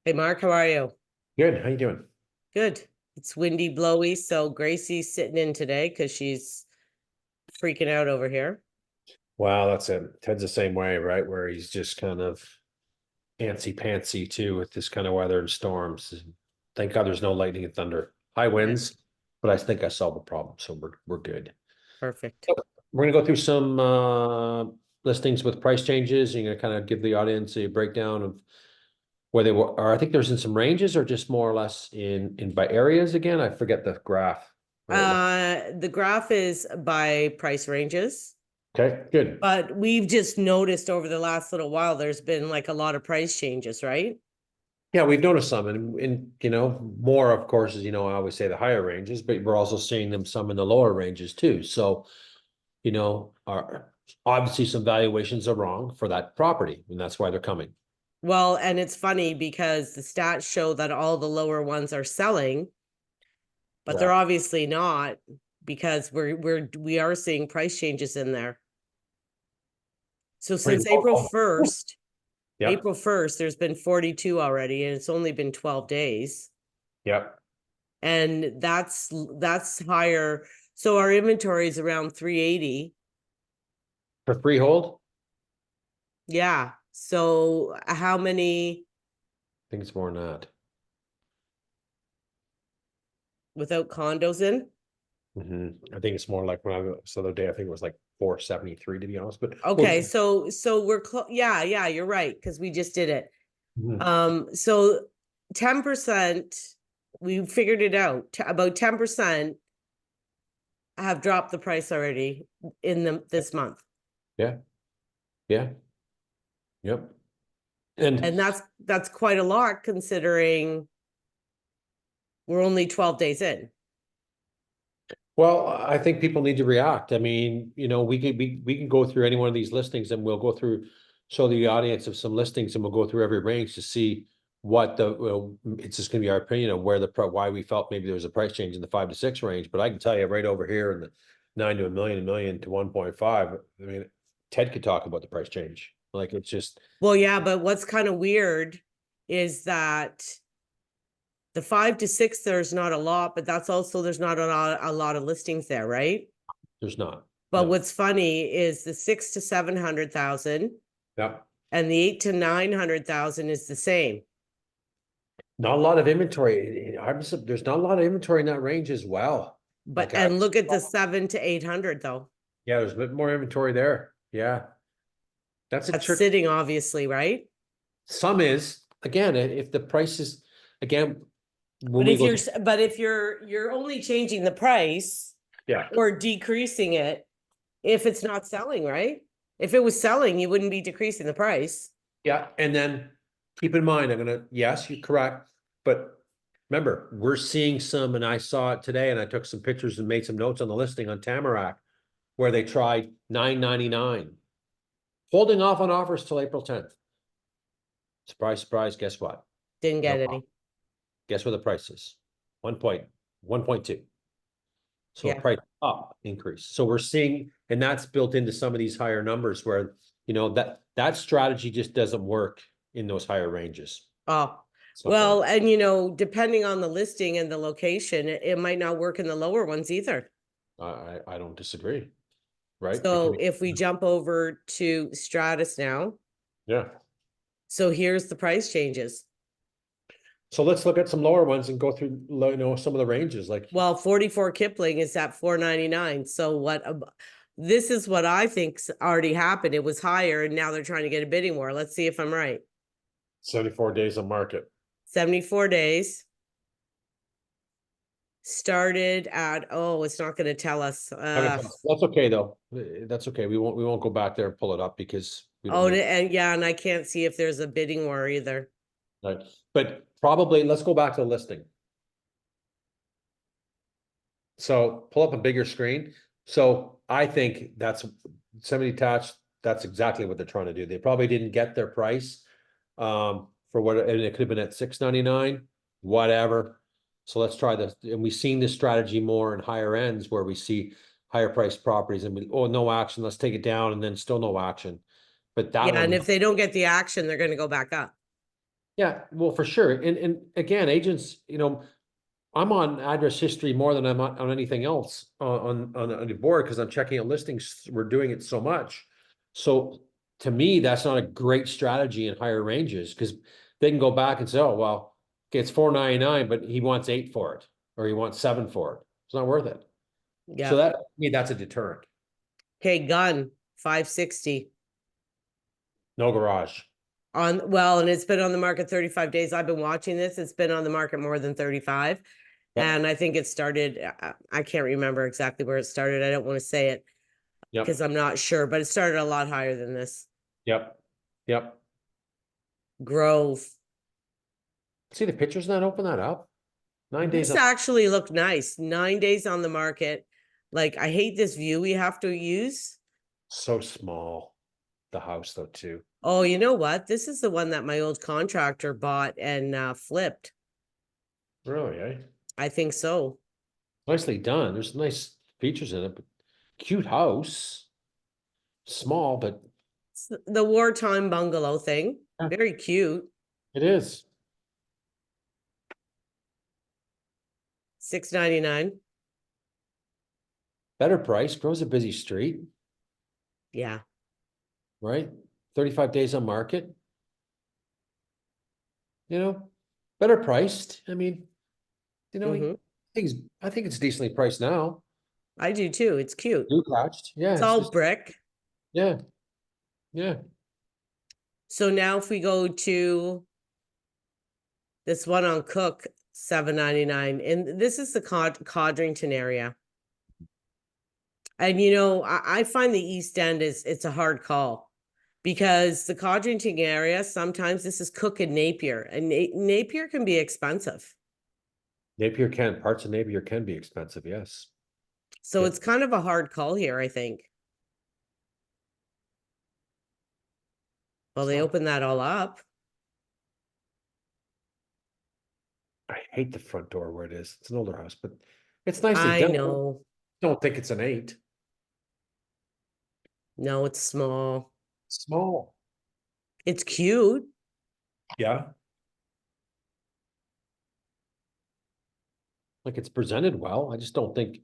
Hey Mark, how are you? Good. How you doing? Good. It's windy, blowy, so Gracie's sitting in today because she's freaking out over here. Wow, that's it. Ted's the same way, right? Where he's just kind of antsy pantsy too with this kind of weather and storms. Thank God there's no lightning and thunder. High Good. winds, but I think I solved the problem, so we're good. Perfect. So, we're gonna go through some listings with price changes. You're gonna kind of give the audience a breakdown of where they were. Or I think there's in some ranges, or just more or less in by areas again. I forget the graph. What it looked. The graph is by price ranges, Okay, good. but we've just noticed over the last little while there's been like a lot of price changes, right? Yeah, we've noticed some, and more, of course, as I always say the higher ranges, but we're also seeing them some in the lower ranges too. So, are obviously some valuations are wrong for that property, and that's why they're coming. Well, and it's funny because the stats show that all the lower ones are selling, but they're Yeah. obviously not because we are seeing price changes in there. So Pretty since April low. 1st, Yep. April 1st, there's been 42 already, and it's only been 12 days. Yep. And that's higher. So our inventory is around 380. For freehold, Yeah. So how many I think it's more than that. without condos in? I think it's more like when I was the other day, I think it was like 473 to be honest. But Okay, so we're yeah, you're right, because we just did it. Mhm. So 10%, we figured it out. About 10% have dropped the price already in this month. Yeah, yeah, yep. And And that's quite a lot considering we're only 12 days in. well, I think people need to react. I mean, we can go through any one of these listings and we'll go through, show the audience of some listings and we'll go through every range to see what it's just gonna be our opinion of why we felt maybe there was a price change in the 5 to 6 range. But I can tell you right over here in the 9 to a million to 1.5, I mean, Ted could talk about the price change. Like it's just, Well, yeah, but what's kind of weird is that the 5 to 6 there's not a lot, but that's also there's not a lot of listings there, right? there's not. But No. what's funny is the 6 to 700,000 Yep. and the 8 to 900,000 is the same. Not a lot of inventory. There's not a lot of inventory in that range as well. But Like and look at the 7 to 800 though. yeah, there's a bit more inventory there. Yeah. That's a That's trick. sitting obviously, right? Some is again, if the price is again, when But we if go you're through, but if you're only changing the price yeah, or decreasing it if it's not selling, right? If it was selling, you wouldn't be decreasing the price. yeah. And then keep in mind, yes, you're correct. But remember, we're seeing some, and I saw it today, and I took some pictures and made some notes on the listing on Tamarack where they tried 999, holding off on offers till April 10th. Surprise, surprise, guess what? Didn't No get problem. any. Guess what the price is? 1.2. So a Yeah. price up increase. So we're seeing, and that's built into some of these higher numbers where, that strategy just doesn't work in those higher ranges Oh, sometimes. well, and depending on the listing and the location, it might not work in the lower ones either. I don't disagree, right? It can So be, if we jump over to Stratus now, yeah. so here's the price changes. So let's look at some lower ones and go through, some of the ranges. Like, Well, 44 Kipling is at 499. So this is what I think's already happened. It was higher and now they're trying to get a bidding war. Let's see if I'm right. 74 days on market. 74 days. Started at, oh, it's not going to tell us. That's okay though. That's okay. We won't go back there and pull it up because we don't Oh, need. and yeah, and I can't see if there's a bidding war either. Right. But probably let's go back to the listing. So pull up a bigger screen. So I think that's semi-detached. That's exactly what they're trying to do. They probably didn't get their price for what, and it could have been at 699, whatever. So let's try this. And we've seen this strategy more in higher ends where we see higher priced properties and no action. Let's take it down, and then still no action. But that Yeah, one, and if they don't get the action, they're going to go back up. Yeah, well, for sure. And again, agents, I'm on address history more than I'm on anything else on the board because I'm checking out listings. We're doing it so much. So to me, that's not a great strategy in higher ranges because they can go back and say, oh, well, okay, it's $4.99, but he wants 8 for it, or he wants 7 for it. It's not worth it. So Yeah. that, to me, that's a deterrent. Okay, gun, 560 No garage. on, well, and it's been on the market 35 days. I've been watching this. It's been on the market more than 35. Yep. And I think it started, I can't remember exactly where it started. I don't want to say it Yep. because I'm not sure, but it started a lot higher than this. Yep. Yep. Grove. See the pictures not open that up. 9 days. This actually looked nice. 9 days on the market. Like, I hate this view we have to use. So small. The house though, too. Oh, you know what? This is the one that my old contractor bought and flipped. Really, eh? I think so. Nicely done. There's nice features in it, but cute house. Small, but It's the wartime bungalow thing. Yeah. Very cute. It is. $6.99. Better price, grows a busy street, Yeah. right? 35 days on market. Better priced. I mean, Hmm. I think it's decently priced now. I do too. It's cute. Detached. Yeah, It's it's all just, brick. yeah, yeah. So now if we go to this one on Cook, $7.99, and this is the Codrington area. And I find the East End it's a hard call because the Codrington area, sometimes this is Cook and Napier, and Napier can be expensive. Parts of Napier can be expensive, yes. So Yep. it's kind of a hard call here, I think. Well, they So, opened that all up. I hate the front door where it is. It's an older house, but it's nicely I done. know. Don't think it's an 8. No, it's small. Small. It's cute. Yeah. Like it's presented well. I just don't think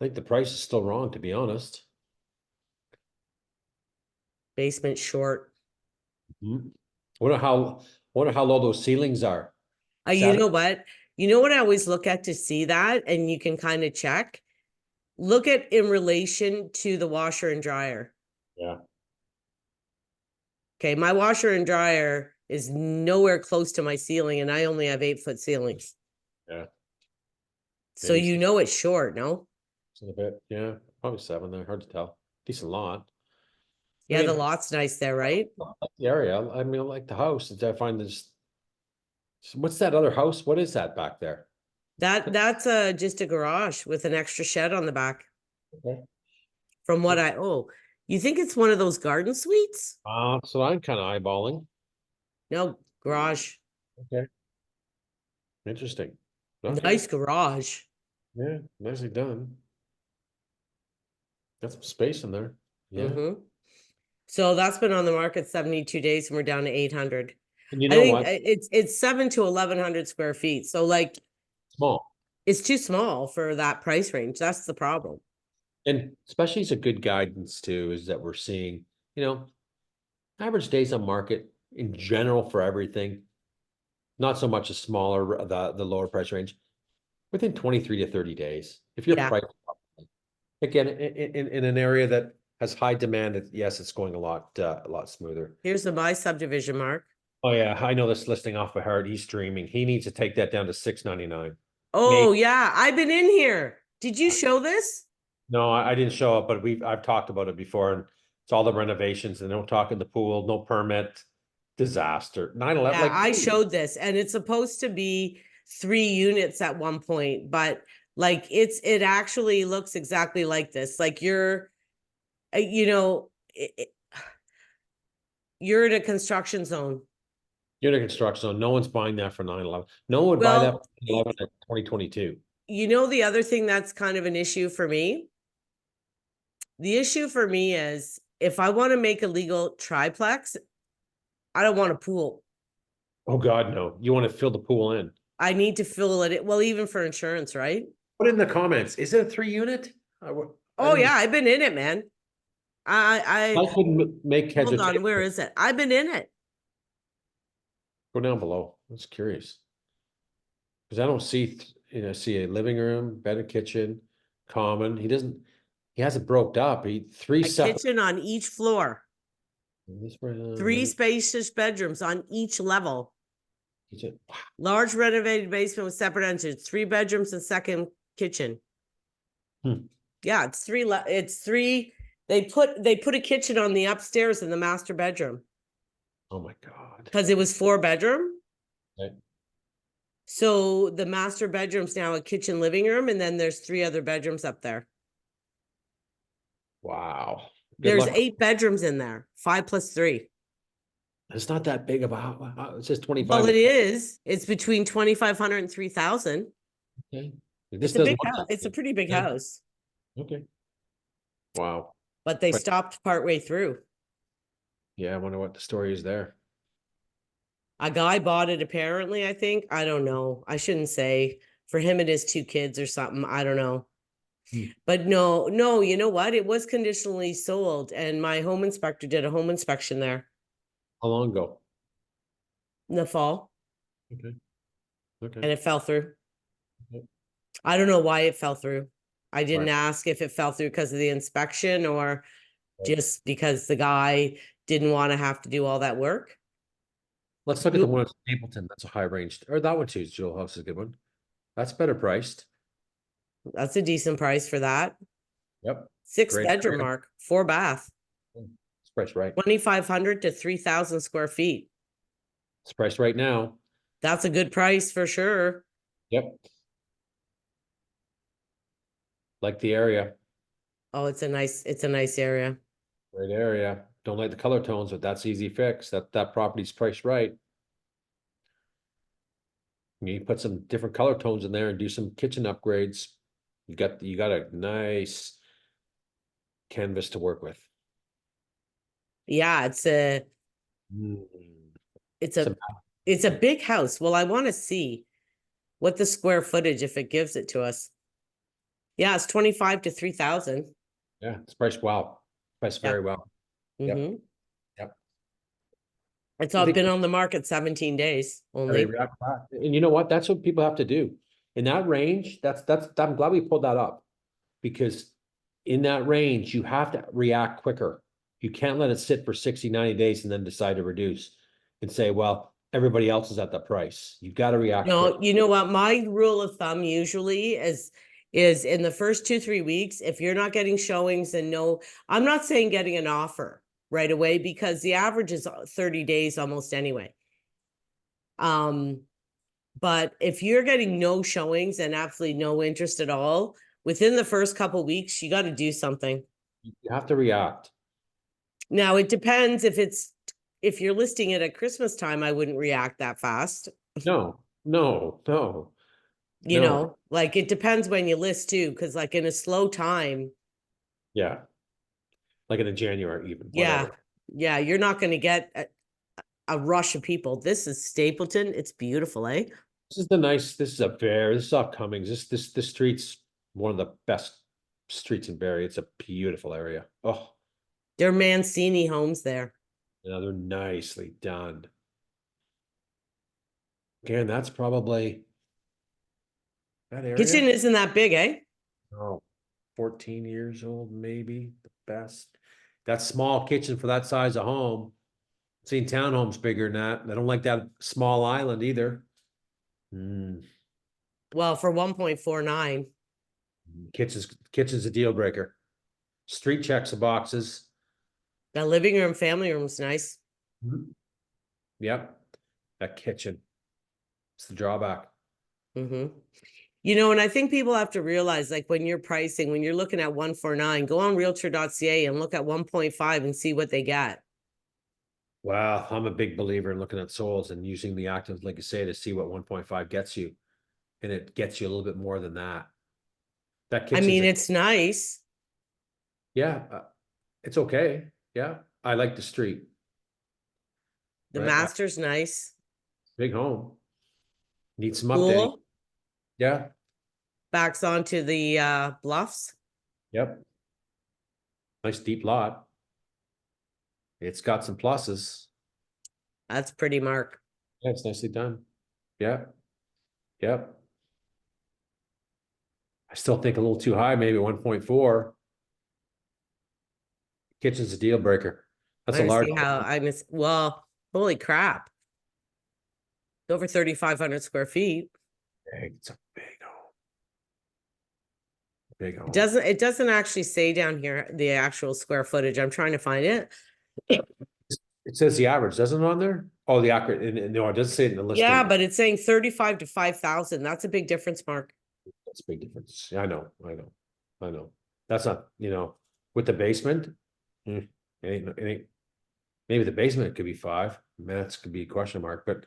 the price is still wrong, to be honest. Basement short. Mhm. Wonder how low those ceilings are. You Seven? know what? You know what I always look at to see that, and you can kind of check? Look at in relation to the washer and dryer. Yeah. Okay, my washer and dryer is nowhere close to my ceiling, and I only have 8-foot ceilings. Yeah. So Maybe it's short, no? a bit. Yeah. Probably 7 there. Hard to tell. Decent lot. I Yeah, the mean, lot's nice there, right? I like the area. I mean, I like the house. I find this. What's that other house? What is that back there? That's just a garage with an extra shed on the back. Okay. From what you think it's one of those garden suites? So I'm kind of eyeballing. No, garage. Okay. Interesting. Okay. Nice garage. Yeah. Nicely done. Got some space in there. Yeah. Mm-hmm. So that's been on the market 72 days and we're down to 800. And you I know think what? it's 7 to 1100 square feet. So like Small. it's too small for that price range. That's the problem. And especially as a good guidance too, is that we're seeing, average days on market in general for everything, not so much a smaller, the lower price range, within 23 to 30 days. If you're Yeah. priced, again, in an area that has high demand, yes, it's going a lot smoother. Here's my subdivision, Mark. Oh yeah, I know this listing off by heart. He's streaming. He needs to take that down to 699. Oh Maybe. yeah, I've been in here. Did you show this? No, I didn't show up, but I've talked about it before, and it's all the renovations, and don't talk in the pool, no permit, disaster. 9/11, Yeah, like, I showed this, and it's supposed to be 3 units at one point, but like it actually looks exactly like this. Like you're in a construction zone. you're in a construction zone. No one's buying that for 9/11. No one would buy that for Well, 9/11 in 2022. the other thing that's kind of an issue for me. The issue for me is if I want to make a legal triplex, I don't want a pool. Oh, God, no. You want to fill the pool in. I need to fill it, well, even for insurance, right? Put in the comments, is it a 3 unit? I Oh think yeah, I've been in it, man. I couldn't make heads or Hold on, tails. where is it? I've been in it. Go down below. I was curious. Because I don't see, see a living room, bed and kitchen, common. He hasn't broked up. Three A separate. kitchen on each floor, This, 3 spacious bedrooms on each level. kitchen. Large renovated basement with separate entrances, 3 bedrooms and second kitchen. Hmm. Yeah, it's three. They put a kitchen on the upstairs in the master bedroom Oh my God. because it was 4 bedroom. Okay. So the master bedroom's now a kitchen living room, and then there's 3 other bedrooms up there. Wow. Good There's luck. 8 bedrooms in there, 5 plus 3. It's not that big of a house. It says 25. Well, it is. It's between 2,500 and 3,000. Okay. This It's a doesn't big look house. that It's a big. pretty big Yeah. house, Okay. Wow. but they But stopped partway through. yeah, I wonder what the story is there. A guy bought it apparently, I think. I don't know. I shouldn't say. For him, it is 2 kids or something. I don't know. Hmm. But no, you know what? It was conditionally sold, and my home inspector did a home inspection there How long ago? in the fall, Okay. Okay. and it fell through. Okay. I don't know why it fell through. I didn't Right. ask if it fell through because of the inspection or Right. just because the guy didn't want to have to do all that work. Let's look at the one at Stapleton. That's a high range. Or that one too. Jewel House is a good one. That's better priced. That's a decent price for that. Yep. 6 Great bedroom area. mark, 4 bath, It's priced right. 2,500 to 3,000 square feet. It's priced right now. That's a good price for sure. Yep. Like the area. Oh, it's a nice area. Great area. Don't like the color tones, but that's easy fix. That property's priced right. You put some different color tones in there and do some kitchen upgrades. You got a nice canvas to work with. Yeah, Mm. it's Some, a it's a big house. Well, I want to see what the square footage if it gives it to us. Yeah, it's 25 to 3,000. yeah, it's priced well. Priced Yeah. very well. Yep. Mm-hmm. Yep. It's I all think been on the market 17 days they only. react fast. And you know what? That's what people have to do. In that range, I'm glad we pulled that up because in that range, you have to react quicker. You can't let it sit for 60, 90 days and then decide to reduce and say, well, everybody else is at the price. You've got to react quick. No, you know what? My rule of thumb usually is in the first 2-3 weeks, if you're not getting showings and no, I'm not saying getting an offer right away because the average is 30 days almost anyway. But if you're getting no showings and absolutely no interest at all, within the first couple weeks, you got to do something. You have to react. Now it depends if you're listing it at Christmas time, I wouldn't react that fast. No, no, no, You no. know, like it depends when you list too, because like in a slow time, Yeah. Like in a January, even, yeah, whatever. yeah, you're not going to get a rush of people. This is Stapleton. It's beautiful, eh? This is upcoming. This street's one of the best streets in Barrie. It's a beautiful area. Oh, They're Mancini homes there. they're nicely done. Again, that's probably that Kitchen area. isn't that big, eh? Oh, 14 years old, maybe the best. That small kitchen for that size of home. Seen townhomes bigger than that. I don't like that small island either. Mm, Well, for 1.49. kitchen's a deal breaker. Street checks the boxes. The living room, family room's nice. Yep. That kitchen. It's the drawback. Mm-hmm. You know, and I think people have to realize, like when you're pricing, when you're looking at 149, go on realtor.ca and look at 1.5 and see what they get. Wow, I'm a big believer in looking at souls and using the active, like I say, to see what 1.5 gets you. And it gets you a little bit more than that. That I kitchen's mean, it's nice. yeah, it's okay. Yeah. I like the street. The Right. master's nice. Big home. Needs some updating. Pool Yeah, backs onto the bluffs. yep. Nice deep lot. It's got some pluses. That's pretty, Mark. Yeah, it's nicely done. Yeah, yep. I still think a little too high, maybe 1.4. Kitchen's a deal breaker. That's I'm a gonna large. see how well, holy crap. Over 3,500 square feet. It's a big home. Big It home. doesn't actually say down here the actual square footage. I'm trying to find it. It says the average, doesn't it on there? Oh, the accurate, no, it doesn't say it in the listing. Yeah, but it's saying 35 to 5,000. That's a big difference, Mark. That's a big difference. Yeah, I know. I know. That's not, with the basement. It ain't, maybe the basement could be 5. Maths could be a question mark, but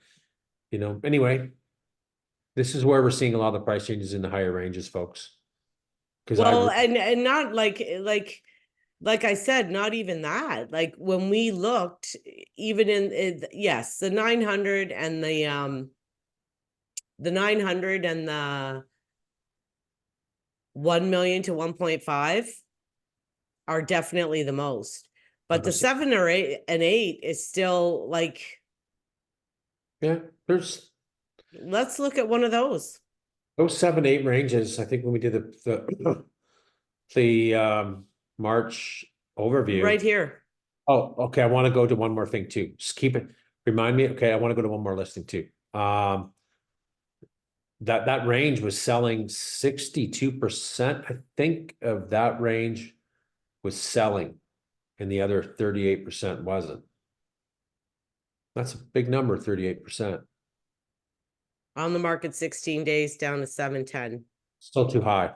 anyway. This is where we're seeing a lot of the price changes in the higher ranges, folks. Because Well, and not like I said, not even that. Like when we looked, even yes, the 900 and the 900 and the 1 million to 1.5 are definitely the most. But the 7 or 8 and 8 is still like, yeah, there's let's look at one of those. those 7, 8 ranges. I think when we did the March overview. Right here. Oh, okay. I want to go to one more thing too. Just keep it. Remind me. Okay, I want to go to one more listing too. That range was selling 62%. I think of that range was selling, and the other 38% wasn't. That's a big number, 38%. On the market 16 days down to 710. Still too high.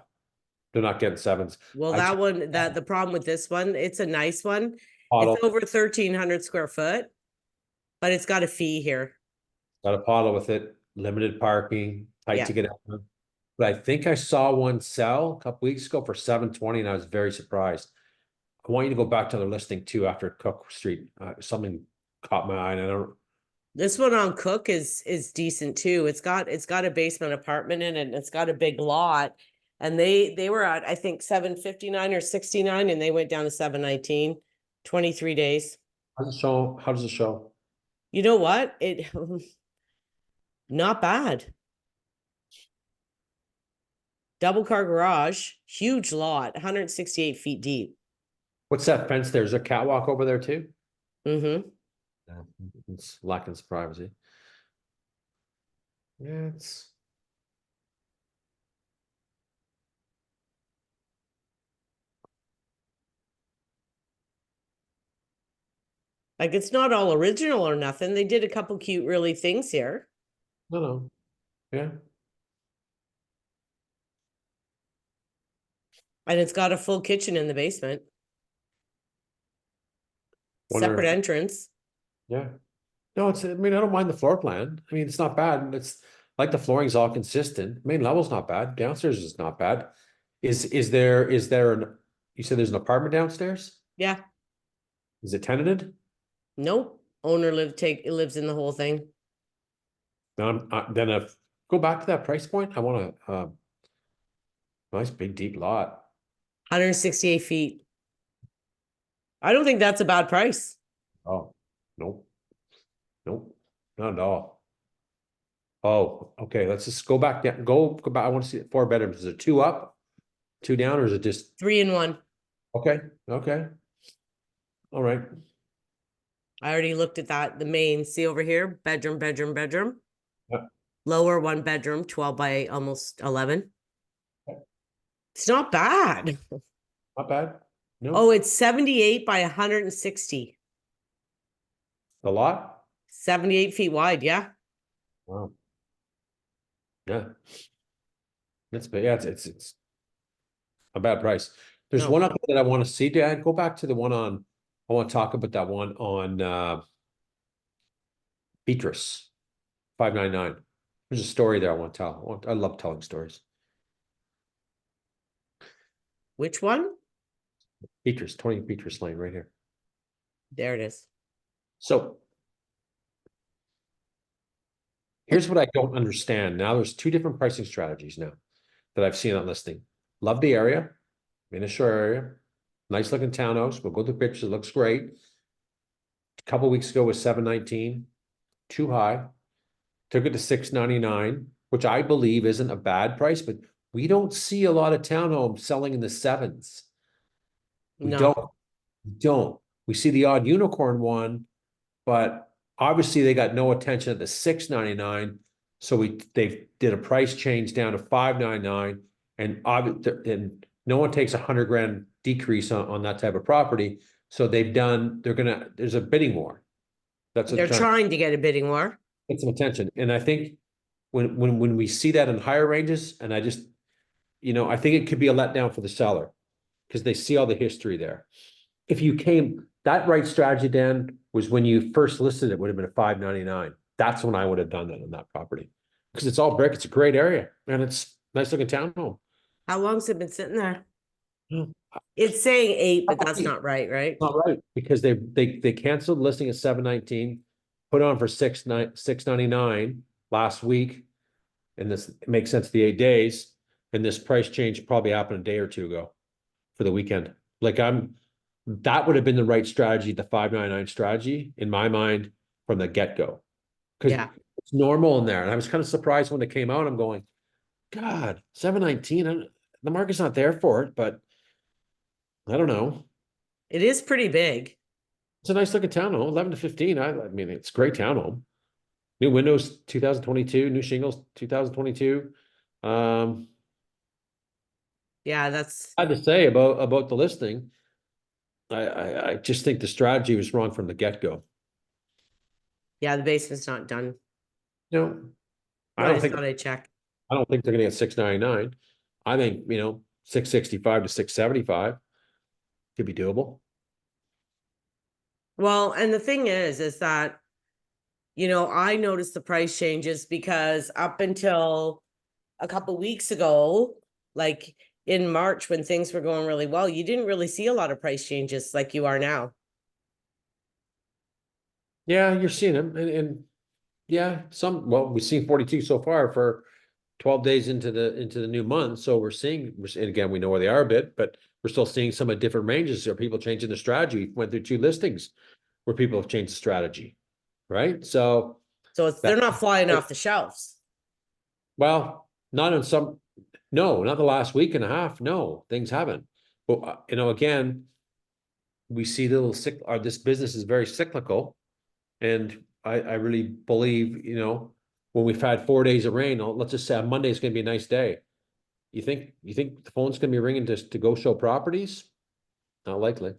They're not getting 7s. Well, that one, the problem with this one, it's a nice one. Pottle. It's over 1,300 square foot, but it's got a fee here. Got a pottle with it, limited parking, tight Yeah. to get out. But I think I saw one sell a couple weeks ago for 720, and I was very surprised. I want you to go back to the listing too after Cook Street. Something caught my eye, and I don't. This one on Cook is decent too. It's got a basement apartment in it, and it's got a big lot. And they were at, I think, 759 or 69, and they went down to 719, 23 days. How does it show? How does it show? You know what? It not bad. Double car garage, huge lot, 168 feet deep. What's that fence there? Is there a catwalk over there too? Mm-hmm. Yeah, it's lacking some privacy. Yeah, it's. Like it's not all original or nothing. They did a couple cute, really things here. No. Yeah. And it's got a full kitchen in the basement. Wonder. Separate entrance. Yeah. No, I mean, I don't mind the floor plan. I mean, it's not bad. It's like the flooring's all consistent. Main level's not bad. Downstairs is not bad. Is there you said there's an apartment downstairs? Yeah. Is it tenanted? Nope. Owner lives in the whole thing. Then if go back to that price point, I want a nice big deep lot. 168 feet. I don't think that's a bad price. Oh, nope. Nope, not at all. Oh, okay. Let's just go back down. Go back. I want to see 4 bedrooms. Is it 2 up, 2 down, or is it just 3 in 1. okay? Okay. All right. I already looked at that. The main, see over here, bedroom. Yeah. Lower 1 bedroom, 12 by almost 11. Okay. It's not bad. Not bad. No. Oh, it's 78 by 160. The lot? 78 feet wide. Yeah. Wow. Yeah. That's big. Yeah, it's a bad price. There's No. one up there that I want to see, Dad. Go back to the one on. I want to talk about that one on Beatrice 599. There's a story there I want to tell. I love telling stories. Which one? Beatrice, 20 Beatrice Lane, right here. There it is. So Here's what I don't understand. Now there's two different pricing strategies now that I've seen on listing. Love the area, in a shore area, nice looking townhouse. We'll go through pictures. It looks great. A couple weeks ago was 719, too high. Took it to 699, which I believe isn't a bad price, but we don't see a lot of townhomes selling in the sevens. We No, don't. We see the odd unicorn one, but obviously they got no attention at the 699. So they did a price change down to 599, and no one takes $100,000 decrease on that type of property. So there's a bidding war. That's what they're trying to get a bidding war. get some attention. And I think when we see that in higher ranges, and I think it could be a letdown for the seller because they see all the history there. If you that right strategy, Dan, was when you first listed it would have been a 599. That's when I would have done that on that property because it's all brick. It's a great area and it's nice looking townhome. How long's it been sitting there? Hmm. It's saying 8, but that's not right, right? Not right because they canceled listing at 719, put on for 699 last week, and this makes sense the 8 days, and this price change probably happened a day or two ago for the weekend. That would have been the right strategy, the 599 strategy in my mind from the get-go. Because Yeah, it's normal in there. And I was kind of surprised when it came out. I'm going, God, 719, the market's not there for it, but I don't know. it is pretty big. It's a nice looking townhome, 11 to 15. I mean, it's a great townhome. New windows 2022, new shingles 2022. Yeah, that's, I had to say about the listing. I just think the strategy was wrong from the get-go. yeah, the basement's not done. No, No, I just thought I'd check. I don't think they're gonna get 699. I think, 665 to 675 could be doable. Well, and the thing is that, I noticed the price changes because up until a couple weeks ago, like in March when things were going really well, you didn't really see a lot of price changes like you are now. Yeah, you're seeing them and yeah, we've seen 42 so far for 12 days into the new month. So and again, we know where they are a bit, but we're still seeing some of different ranges. Are people changing their strategy? Went through 2 listings where people have changed the strategy, right? So So they're not flying off the shelves. well, not in some, no, not the last week and a half. No, things haven't. But again, we see this business is very cyclical. And I really believe, when we've had 4 days of rain, let's just say on Monday is gonna be a nice day. You think the phone's gonna be ringing to go show properties? Not likely.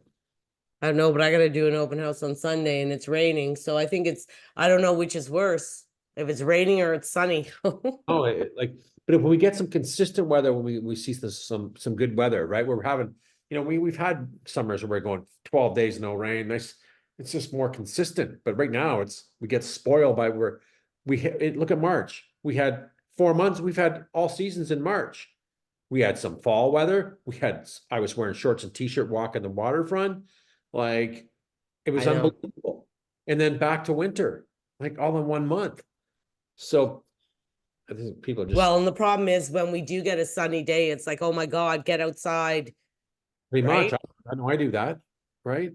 I don't know, but I gotta do an open house on Sunday and it's raining, so I think I don't know which is worse, if it's raining or it's sunny. Oh, but if we get some consistent weather, when we see some good weather, right? We're having, we've had summers where we're going 12 days, no rain. Nice. It's just more consistent. But right now we get spoiled by look at March. We had 4 months. We've had all seasons in March. We had some fall weather. I was wearing shorts and t-shirt walking the waterfront. Like it was I know. unbelievable. And then back to winter, like all in 1 month. So I think people are just Well, and the problem is when we do get a sunny day, it's like, oh my God, get outside. pretty much. Right? I know I do that, right?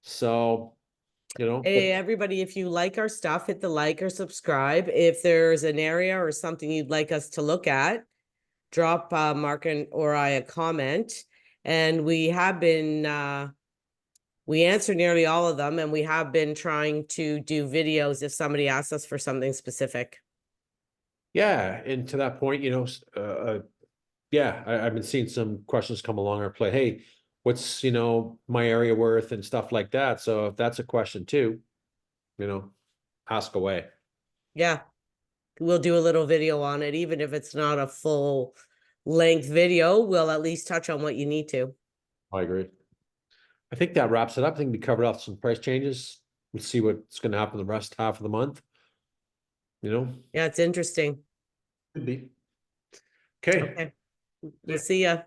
So, Hey, but everybody, if you like our stuff, hit the like or subscribe. If there's an area or something you'd like us to look at, drop Mark or I a comment. And we have been, we answer nearly all of them, and we have been trying to do videos if somebody asks us for something specific. yeah, and to that point, yeah, I've been seeing some questions come along our plate. Hey, what's my area worth and stuff like that. So if that's a question too, ask away. Yeah, we'll do a little video on it, even if it's not a full length video, we'll at least touch on what you need to. I agree. I think that wraps it up. I think we covered off some price changes. We'll see what's going to happen the rest half of the month. Yeah, it's interesting. Could be. Okay. Okay, we'll see ya.